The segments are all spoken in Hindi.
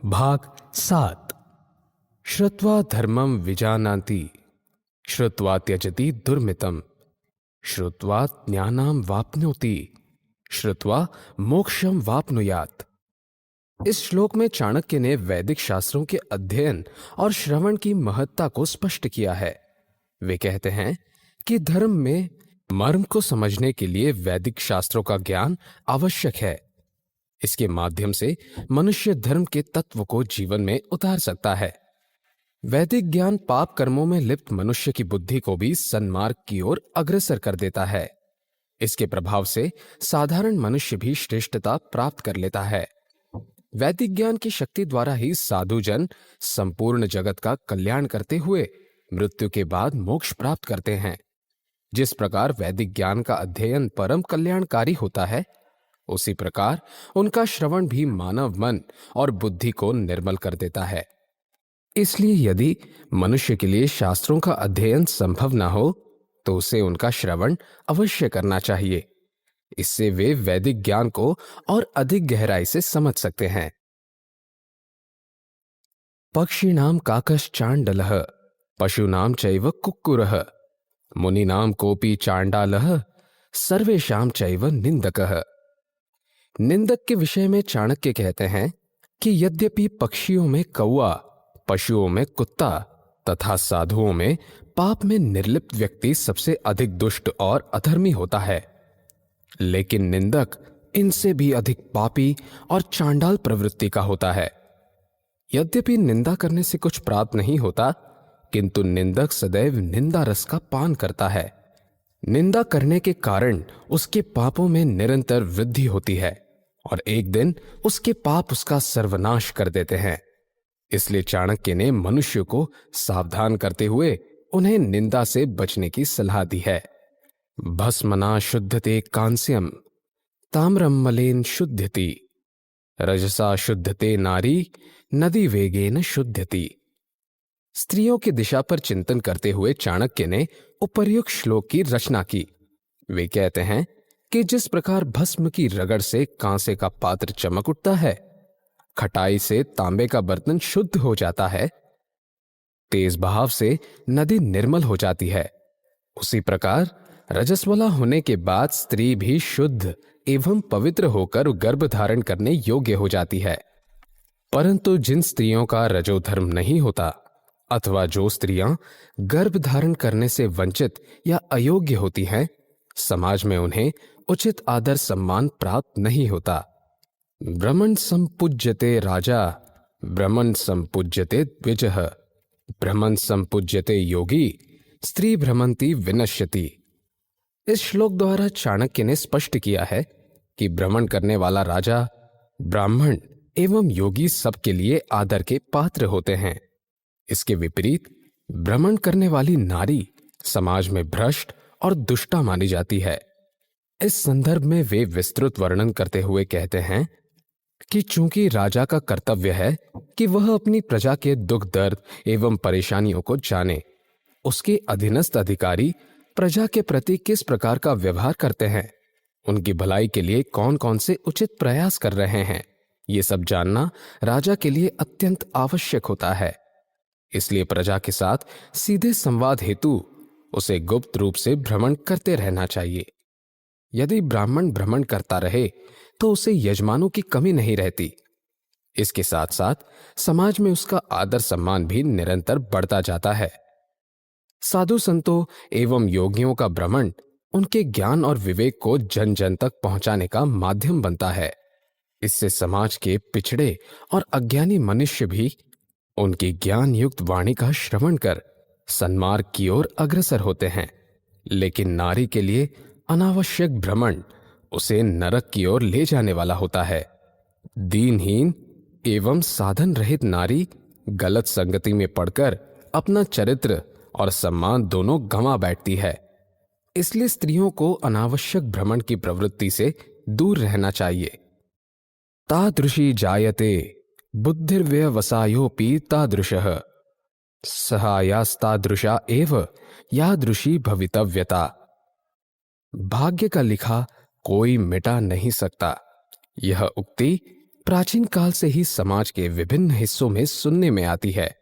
भाग 7। श्रुत्वा धर्मं विजानाति, श्रुत्वा त्यजति दुर्मितम्, श्रुत्वा ज्ञानं वाप्नोति, श्रुत्वा मोक्षम वाप्नुयात्। इस श्लोक में चाणक्य ने वैदिक शास्त्रों के अध्ययन और श्रवण की महत्ता को स्पष्ट किया है। वे कहते हैं कि धर्म में मर्म को समझने के लिए वैदिक शास्त्रों का ज्ञान आवश्यक है। इसके माध्यम से मनुष्य धर्म के तत्व को जीवन में उतार सकता है। वैदिक ज्ञान पाप कर्मों में लिप्त मनुष्य की बुद्धि को भी सन्मार्ग की ओर अग्रसर कर देता है। इसके प्रभाव से साधारण मनुष्य भी श्रेष्ठता प्राप्त कर लेता है। वैदिक ज्ञान की शक्ति द्वारा ही साधुजन संपूर्ण जगत का कल्याण करते हुए मृत्यु के बाद मोक्ष प्राप्त करते हैं। जिस प्रकार वैदिक ज्ञान का अध्ययन परम कल्याणकारी होता है, उसी प्रकार उनका श्रवण भी मानव मन और बुद्धि को निर्मल कर देता है। इसलिए यदि मनुष्य के लिए शास्त्रों का अध्ययन संभव न हो तो उसे उनका श्रवण अवश्य करना चाहिए। इससे वे वैदिक ज्ञान को और अधिक गहराई से समझ सकते हैं। पक्षिणाम काकश्चांडलः, पशूनाम चैव कुक्कुरः, मुनीनाम कोपि चांडालः, सर्वेषां चैव निंदकः। निंदक के विषय में चाणक्य कहते हैं कि यद्यपि पक्षियों में कौआ, पशुओं में कुत्ता तथा साधुओं में पाप में निर्लिप्त व्यक्ति सबसे अधिक दुष्ट और अधर्मी होता है, लेकिन निंदक इनसे भी अधिक पापी और चांडाल प्रवृत्ति का होता है। यद्यपि निंदा करने से कुछ प्राप्त नहीं होता, किंतु निंदक सदैव निंदा रस का पान करता है। निंदा करने के कारण उसके पापों में निरंतर वृद्धि होती है और एक दिन उसके पाप उसका सर्वनाश कर देते हैं। इसलिए चाणक्य ने मनुष्य को सावधान करते हुए उन्हें निंदा से बचने की सलाह दी है। भस्मना शुद्धते कांस्यम, ताम्रम मलेन शुद्धति, रजसा शुद्धते नारी, नदी वेगेन शुद्धति। स्त्रियों की दिशा पर चिंतन करते हुए चाणक्य ने उपर्युक्त श्लोक की रचना की। वे कहते हैं कि जिस प्रकार भस्म की रगड़ से कांसे का पात्र चमक उठता है, खटाई से तांबे का बर्तन शुद्ध हो जाता है, तेज बहाव से नदी निर्मल हो जाती है, उसी प्रकार रजस्वला होने के बाद स्त्री भी शुद्ध एवं पवित्र होकर गर्भ धारण करने योग्य हो जाती है। परंतु जिन स्त्रियों का रजोधर्म नहीं होता अथवा जो स्त्रियां गर्भ धारण करने से वंचित या अयोग्य होती हैं, समाज में उन्हें उचित आदर सम्मान प्राप्त नहीं होता। ब्रह्मण संपूज्यते राजा, ब्रह्मण संपूज्यते द्विजः, ब्रह्मण संपूज्यते योगी, स्त्री भ्रमंती विनश्यति। इस श्लोक द्वारा चाणक्य ने स्पष्ट किया है कि भ्रमण करने वाला राजा, ब्राह्मण एवं योगी सबके लिए आदर के पात्र होते हैं। इसके विपरीत भ्रमण करने वाली नारी समाज में भ्रष्ट और दुष्टा मानी जाती है। इस संदर्भ में वे विस्तृत वर्णन करते हुए कहते हैं कि चूंकि राजा का कर्तव्य है कि वह अपनी प्रजा के दुख दर्द एवं परेशानियों को जाने, उसके अधीनस्थ अधिकारी प्रजा के प्रति किस प्रकार का व्यवहार करते हैं, उनकी भलाई के लिए कौन कौन से उचित प्रयास कर रहे हैं, ये सब जानना राजा के लिए अत्यंत आवश्यक होता है। इसलिए प्रजा के साथ सीधे संवाद हेतु उसे गुप्त रूप से भ्रमण करते रहना चाहिए। यदि ब्राह्मण भ्रमण करता रहे तो उसे यजमानों की कमी नहीं रहती। इसके साथ साथ समाज में उसका आदर सम्मान भी निरंतर बढ़ता जाता है। साधु संतों एवं योगियों का भ्रमण उनके ज्ञान और विवेक को जन जन तक पहुंचाने का माध्यम बनता है। इससे समाज के पिछड़े और अज्ञानी मनुष्य भी उनकी ज्ञान युक्त वाणी का श्रवण कर सन्मार्ग की ओर अग्रसर होते हैं। लेकिन नारी के लिए अनावश्यक भ्रमण उसे नरक की ओर ले जाने वाला होता है। दीनहीन एवं साधन रहित नारी गलत संगति में पड़कर अपना चरित्र और सम्मान दोनों गंवा बैठती है। इसलिए स्त्रियों को अनावश्यक भ्रमण की प्रवृत्ति से दूर रहना चाहिए। तादृशी जायते बुद्धिर्व्यवसायोऽपि तादृशः, सहायास्तादृशा एव यादृशी भवितव्यता। भाग्य का लिखा कोई मिटा नहीं सकता। यह उक्ति प्राचीन काल से ही समाज के विभिन्न हिस्सों में सुनने में आती है।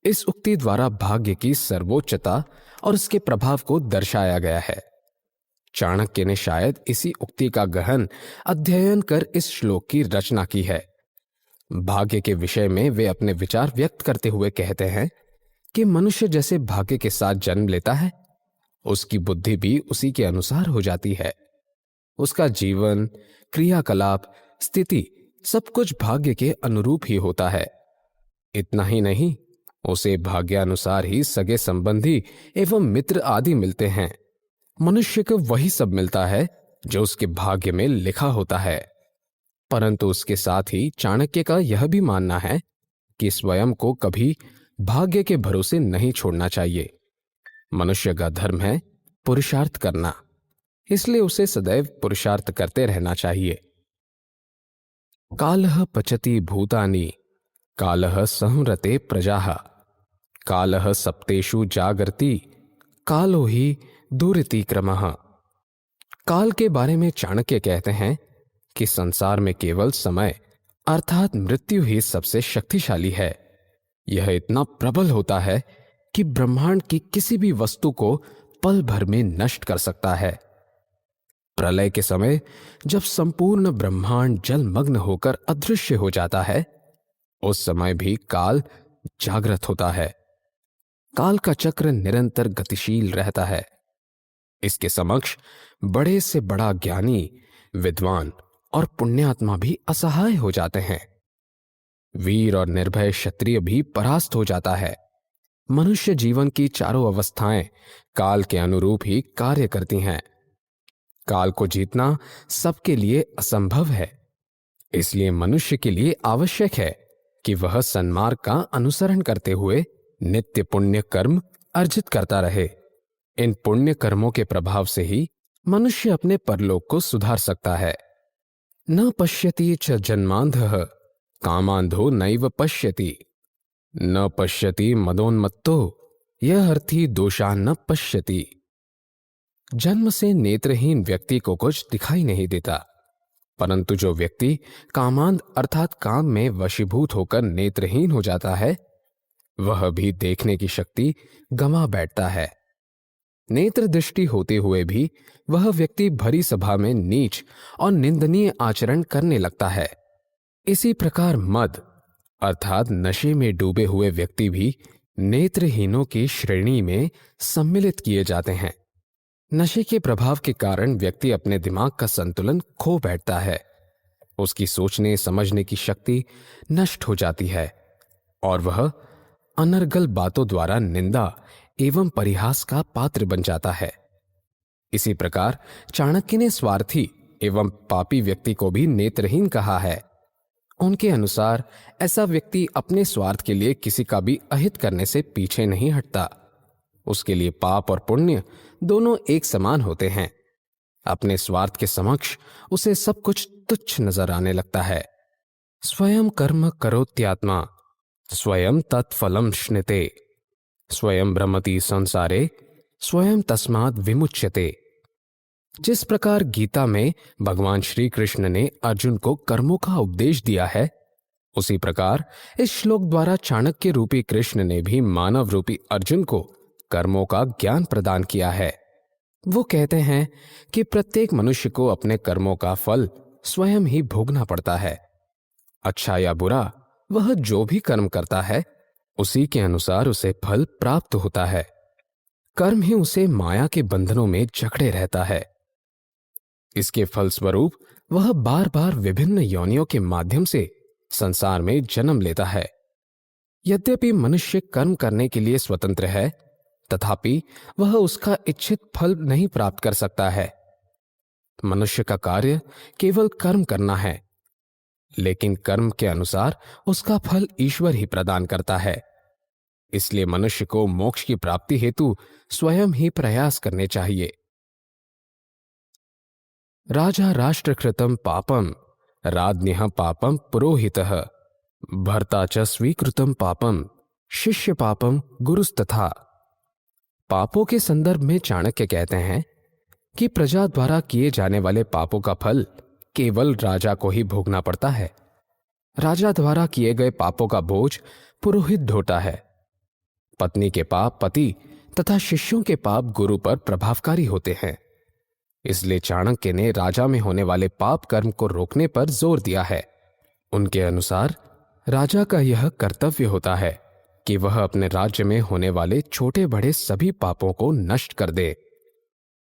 इस उक्ति द्वारा भाग्य की सर्वोच्चता और उसके प्रभाव को दर्शाया गया है। चाणक्य ने शायद इसी उक्ति का गहन अध्ययन कर इस श्लोक की रचना की है। भाग्य के विषय में वे अपने विचार व्यक्त करते हुए कहते हैं कि मनुष्य जैसे भाग्य के साथ जन्म लेता है, उसकी बुद्धि भी उसी के अनुसार हो जाती है। उसका जीवन, क्रियाकलाप, स्थिति सब कुछ भाग्य के अनुरूप ही होता है। इतना ही नहीं, उसे भाग्यानुसार ही सगे संबंधी एवं मित्र आदि मिलते हैं। मनुष्य को वही सब मिलता है जो उसके भाग्य में लिखा होता है। परंतु उसके साथ ही चाणक्य का यह भी मानना है कि स्वयं को कभी भाग्य के भरोसे नहीं छोड़ना चाहिए। मनुष्य का धर्म है पुरुषार्थ करना, इसलिए उसे सदैव पुरुषार्थ करते रहना चाहिए। कालः पचति भूतानि कालः संहरते प्रजाः कालः सप्तेषु जागर्ति कालो ही दुरिति क्रमः। काल के बारे में चाणक्य कहते हैं कि संसार में केवल समय अर्थात मृत्यु ही सबसे शक्तिशाली है। यह इतना प्रबल होता है कि ब्रह्मांड की किसी भी वस्तु को पल भर में नष्ट कर सकता है। प्रलय के समय जब संपूर्ण ब्रह्मांड जलमग्न होकर अदृश्य हो जाता है, उस समय भी काल जागृत होता है। काल का चक्र निरंतर गतिशील रहता है। इसके समक्ष बड़े से बड़ा ज्ञानी, विद्वान और पुण्यात्मा भी असहाय हो जाते हैं। वीर और निर्भय क्षत्रिय भी परास्त हो जाता है। मनुष्य जीवन की चारों अवस्थाएं काल के अनुरूप ही कार्य करती हैं। काल को जीतना सबके लिए असंभव है, इसलिए मनुष्य के लिए आवश्यक है कि वह सन्मार्ग का अनुसरण करते हुए नित्य पुण्य कर्म अर्जित करता रहे। इन पुण्य कर्मों के प्रभाव से ही मनुष्य अपने परलोक को सुधार सकता है। न पश्यति च जन्मांधः कामांधो नैव पश्यति न पश्यति मदोन्मत्तो यह अर्थी दोषान् न पश्यति। जन्म से नेत्रहीन व्यक्ति को कुछ दिखाई नहीं देता, परंतु जो व्यक्ति कामांध अर्थात काम में वशीभूत होकर नेत्रहीन हो जाता है, वह भी देखने की शक्ति गंवा बैठता है। नेत्र दृष्टि होते हुए भी वह व्यक्ति भरी सभा में नीच और निंदनीय आचरण करने लगता है। इसी प्रकार मद अर्थात नशे में डूबे हुए व्यक्ति भी नेत्रहीनों की श्रेणी में सम्मिलित किए जाते हैं। नशे के प्रभाव के कारण व्यक्ति अपने दिमाग का संतुलन खो बैठता है। उसकी सोचने समझने की शक्ति नष्ट हो जाती है और वह अनर्गल बातों द्वारा निंदा एवं परिहास का पात्र बन जाता है। इसी प्रकार चाणक्य ने स्वार्थी एवं पापी व्यक्ति को भी नेत्रहीन कहा है। उनके अनुसार ऐसा व्यक्ति अपने स्वार्थ के लिए किसी का भी अहित करने से पीछे नहीं हटता। उसके लिए पाप और पुण्य दोनों एक समान होते हैं। अपने स्वार्थ के समक्ष उसे सब कुछ तुच्छ नजर आने लगता है। स्वयं कर्म करोत्यात्मा स्वयं तत्फलम श्नुते स्वयं भ्रमति संसारे स्वयं तस्माद् विमुच्यते। जिस प्रकार गीता में भगवान श्री कृष्ण ने अर्जुन को कर्मों का उपदेश दिया है, उसी प्रकार इस श्लोक द्वारा चाणक्य रूपी कृष्ण ने भी मानव रूपी अर्जुन को कर्मों का ज्ञान प्रदान किया है। वो कहते हैं कि प्रत्येक मनुष्य को अपने कर्मों का फल स्वयं ही भोगना पड़ता है। अच्छा या बुरा वह जो भी कर्म करता है, उसी के अनुसार उसे फल प्राप्त होता है। कर्म ही उसे माया के बंधनों में जकड़े रहता है। इसके फलस्वरूप वह बार बार विभिन्न योनियों के माध्यम से संसार में जन्म लेता है। यद्यपि मनुष्य कर्म करने के लिए स्वतंत्र है, तथापि वह उसका इच्छित फल नहीं प्राप्त कर सकता है। मनुष्य का कार्य केवल कर्म करना है, लेकिन कर्म के अनुसार उसका फल ईश्वर ही प्रदान करता है। इसलिए मनुष्य को मोक्ष की प्राप्ति हेतु स्वयं ही प्रयास करने चाहिए। राजा राष्ट्रकृतं पापं राज्ञः पापं पुरोहितः भर्ता च स्वीकृतं पापं शिष्य पापं गुरुस्तथा। पापों के संदर्भ में चाणक्य कहते हैं कि प्रजा द्वारा किए जाने वाले पापों का फल केवल राजा को ही भोगना पड़ता है। राजा द्वारा किए गए पापों का बोझ पुरोहित ढोता है। पत्नी के पाप पति तथा शिष्यों के पाप गुरु पर प्रभावकारी होते हैं। इसलिए चाणक्य ने राजा में होने वाले पाप कर्म को रोकने पर जोर दिया है। उनके अनुसार राजा का यह कर्तव्य होता है कि वह अपने राज्य में होने वाले छोटे बड़े सभी पापों को नष्ट कर दे,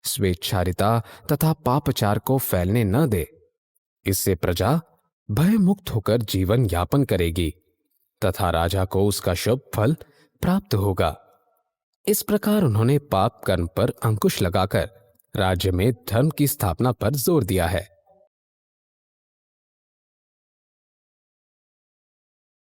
स्वेच्छारिता तथा पापचार को फैलने न दे। इससे प्रजा भय मुक्त होकर जीवन यापन करेगी तथा राजा को उसका शुभ फल प्राप्त होगा। इस प्रकार उन्होंने पाप कर्म पर अंकुश लगाकर राज्य में धर्म की स्थापना पर जोर दिया है।